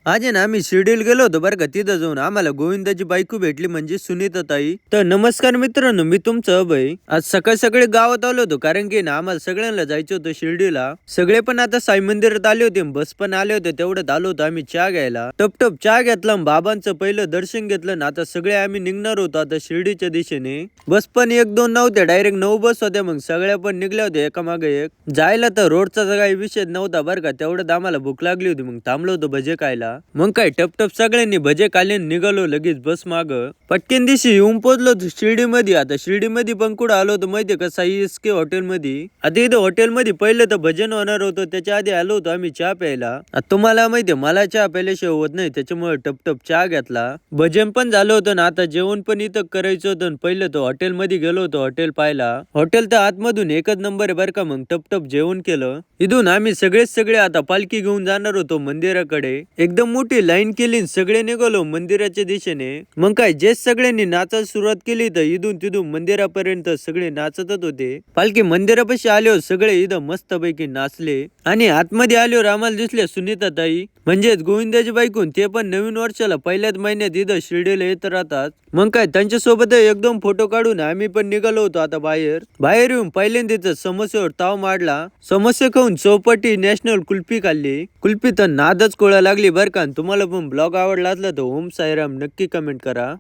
आज आहे ना आम्ही शिर्डीला गेलो होतो बरं का. तिथं जाऊन आम्हाला गोविंदाची बायको भेटली म्हणजे सुनीता ताई. तर नमस्कार मित्रांनो, मी तुमचं अभय. आज सकाळी सकाळी गावात आलो होतो कारण की ना आम्हाला सगळ्यांना जायचं होतं शिर्डीला. सगळे पण आता साई मंदिरात आले होते, बस पण आले होते. तेवढ्यात आलो होतो आम्ही चहा घ्यायला. टप टप चहा घेतला, बाबांचं पहिलं दर्शन घेतलं ना. आता सगळे आम्ही निघणार होतो आता शिर्डीच्या दिशेने. बस पण एक दोन नव्हत्या, डायरेक्ट 9 बस होत्या. मग सगळ्या पण निघल्या होत्या एका मागे एक. जायला तर रोडचा काही विषय नव्हता बरं का. तेवढ्यात आम्हाला भूक लागली होती, मग थांबलो होतो भजे खायला. मग काय टप टप सगळ्यांनी भजे खाल्ले, निघालो लगेच बस माग. पटकन दिवशी येऊन पोहोचलो शिर्डी मध्ये. आता शिर्डी मध्ये पण कुठं आलो होतो माहितीये का, साई एसके हॉटेल मध्ये. आता इथं हॉटेल मध्ये पहिलं तर भजन होणार होतं, त्याच्या आधी आलो होतो आम्ही चहा प्यायला. आता तुम्हाला माहितीये मला चहा प्यायल्याशिवाय होत नाही, त्याच्यामुळे टप टप चहा घेतला. भजन पण झालं होतं ना. आता जेवण पण इथं करायचं होतं. पहिलं तर हॉटेल मध्ये गेलो होतो हॉटेल पाहायला. हॉटेल तर आतमधून एकच नंबर आहे बरं का. मग टप टप जेवण केलं. इथून आम्ही सगळे आता पालखी घेऊन जाणार होतो मंदिराकडे. एकदम मोठी लाईन केली, सगळे निघालो मंदिराच्या दिशेने. मग काय जे सगळ्यांनी नाचायला सुरुवात केली, तर इथून तिथून मंदिरापर्यंत सगळे नाचतच होते. पालखी मंदिरापाशी आल्यावर सगळे इथं मस्तपैकी नाचले. आणि आतमध्ये आल्यावर आम्हाला दिसले सुनीता ताई, म्हणजेच गोविंदाची बायकून. ते पण नवीन वर्षाला पहिल्याच महिन्यात इथं शिर्डीला येत राहतात. मग काय त्यांच्यासोबत एकदम फोटो काढून आम्ही पण निघालो होतो आता बाहेर येऊन पहिल्यांदाच समोस्यावर ताव मारला. समोसे खाऊन चौपाटी नॅशनल कुल्फी खाल्ली. कुल्फी तर नादच कोळा लागली बरं का. तुम्हाला पण ब्लॉग आवडला असला तर ओम साईराम नक्की कमेंट करा.